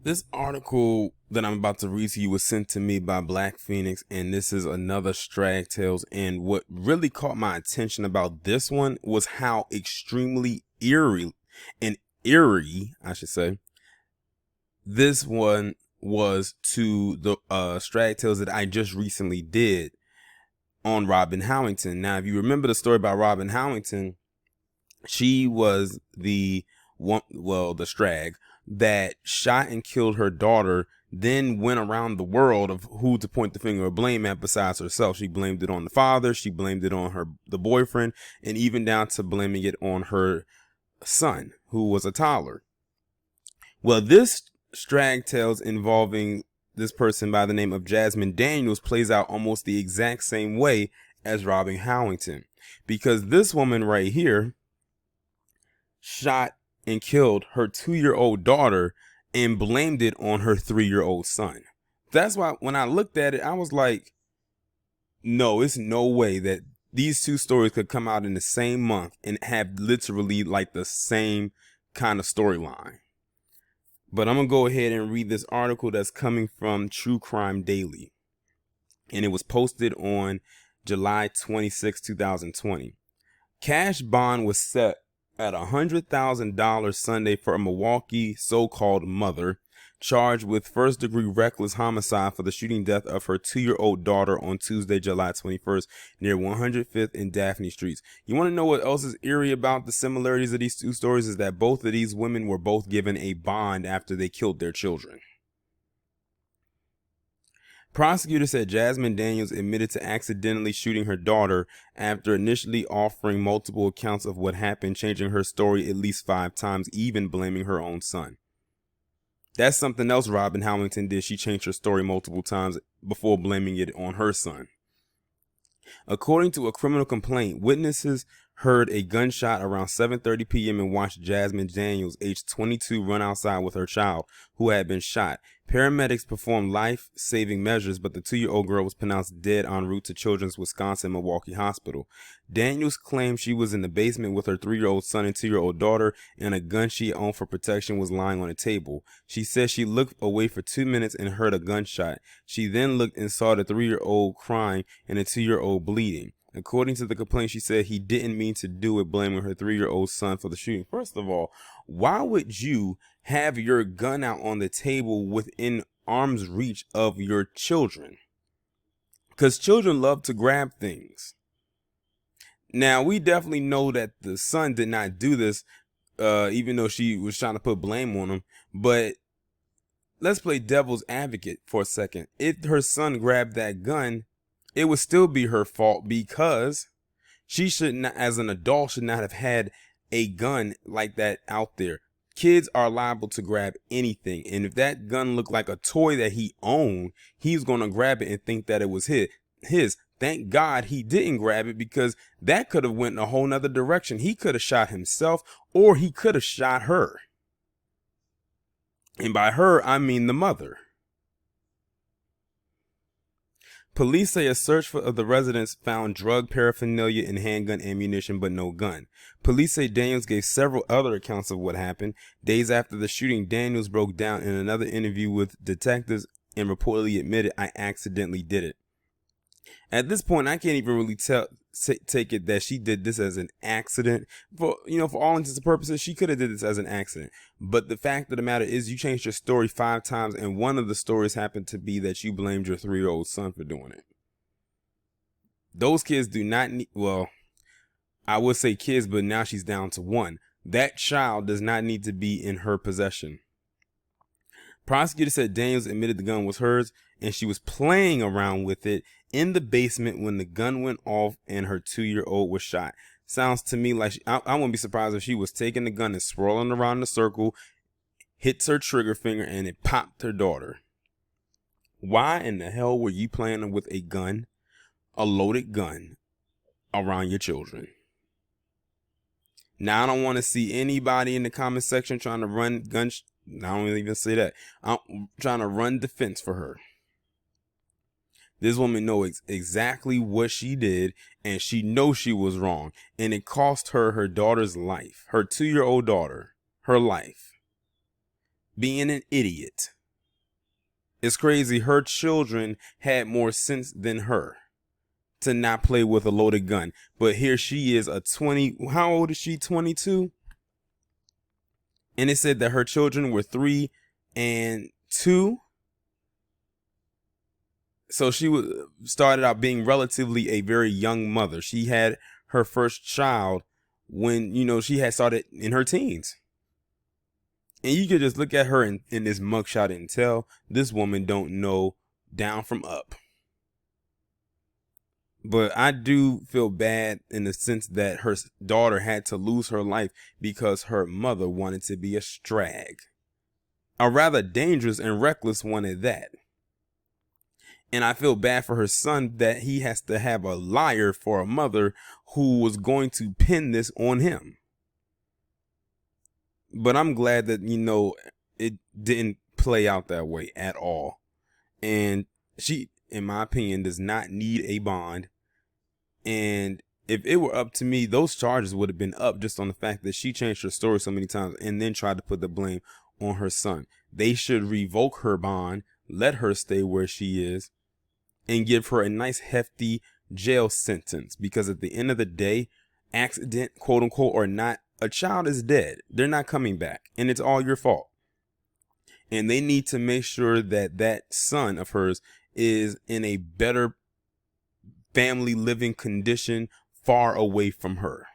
This article that I'm about to read to you was sent to me by Black Phoenix, and this is another Strag Tales. And what really caught my attention about this one was how extremely eerie, I should say, this one was to the Strag Tales that I just recently did on Robin Howington. Now, if you remember the story about Robin Howington, she was the one, well, the Strag that shot and killed her daughter, then went around the world of who to point the finger of blame at besides herself. She blamed it on the father, she blamed it on the boyfriend, and even down to blaming it on her son, who was a toddler. Well, this Strag Tales involving this person by the name of Jasmine Daniels plays out almost the exact same way as Robin Howington, because this woman right here shot and killed her 2-year-old daughter and blamed it on her 3-year-old son. That's why when I looked at it, I was like, no, it's no way that these two stories could come out in the same month and have literally like the same kind of storyline. But I'm going to go ahead and read this article that's coming from True Crime Daily. And it was posted on July 26, 2020. Cash bond was set at $100,000 Sunday for a Milwaukee so-called mother charged with first-degree reckless homicide for the shooting death of her 2-year-old daughter on Tuesday, July 21st, near 105th and Daphne Streets. You want to know what else is eerie about the similarities of these two stories is that both of these women were both given a bond after they killed their children. Prosecutors said Jasmine Daniels admitted to accidentally shooting her daughter after initially offering multiple accounts of what happened, changing her story at least 5 times, even blaming her own son. That's something else Robin Howington did. She changed her story multiple times before blaming it on her son. According to a criminal complaint, witnesses heard a gunshot around 7:30 p.m. and watched Jasmine Daniels, age 22, run outside with her child, who had been shot. Paramedics performed life-saving measures, but the 2-year-old girl was pronounced dead en route to Children's Wisconsin Milwaukee Hospital. Daniels claimed she was in the basement with her 3-year-old son and 2-year-old daughter, and a gun she owned for protection was lying on a table. She said she looked away for 2 minutes and heard a gunshot. She then looked and saw the 3-year-old crying and the 2-year-old bleeding. According to the complaint, she said he didn't mean to do it, blaming her 3-year-old son for the shooting. First of all, why would you have your gun out on the table within arm's reach of your children? Because children love to grab things. Now, we definitely know that the son did not do this, even though she was trying to put blame on him. But let's play devil's advocate for a second. If her son grabbed that gun, it would still be her fault because she should not, as an adult, should not have had a gun like that out there. Kids are liable to grab anything. And if that gun looked like a toy that he owned, he's going to grab it and think that it was his. Thank God he didn't grab it, because that could have went in a whole nother direction. He could have shot himself, or he could have shot her. And by her, I mean the mother. Police say a search of the residence found drug paraphernalia and handgun ammunition, but no gun. Police say Daniels gave several other accounts of what happened. Days after the shooting, Daniels broke down in another interview with detectives and reportedly admitted, "I accidentally did it." At this point, I can't even really take it that she did this as an accident. For all intents and purposes, she could have did this as an accident. But the fact of the matter is, you changed your story 5 times, and one of the stories happened to be that you blamed your 3-year-old son for doing it. Those kids do not need, well, I would say kids, but now she's down to 1. That child does not need to be in her possession. Prosecutor said Daniels admitted the gun was hers and she was playing around with it in the basement when the gun went off and her 2-year-old was shot. Sounds to me like I wouldn't be surprised if she was taking the gun and swirling around the circle, hits her trigger finger, and it popped her daughter. Why in the hell were you playing with a gun, a loaded gun, around your children? Now, I don't want to see anybody in the comment section trying to run I don't even say that. I'm trying to run defense for her. This woman knows exactly what she did, and she knows she was wrong. And it cost her her daughter's life, her 2-year-old daughter, her life. being an idiot. It's crazy. Her children had more sense than her to not play with a loaded gun. But here she is, how old is she? 22? And it said that her children were 3 and 2. So she started out being relatively a very young mother. She had her first child when, she had started in her teens. And you could just look at her in this mugshot and tell this woman don't know down from up. But I do feel bad in the sense that her daughter had to lose her life because her mother wanted to be a strag. A rather dangerous and reckless one at that. And I feel bad for her son that he has to have a liar for a mother who was going to pin this on him. But I'm glad that, it didn't play out that way at all. And she, in my opinion, does not need a bond. And if it were up to me, those charges would have been up just on the fact that she changed her story so many times and then tried to put the blame on her son. They should revoke her bond, let her stay where she is, and give her a nice hefty jail sentence. Because at the end of the day, accident, quote unquote, or not, a child is dead. They're not coming back. And it's all your fault. And they need to make sure that that son of hers is in a better family living condition far away from her.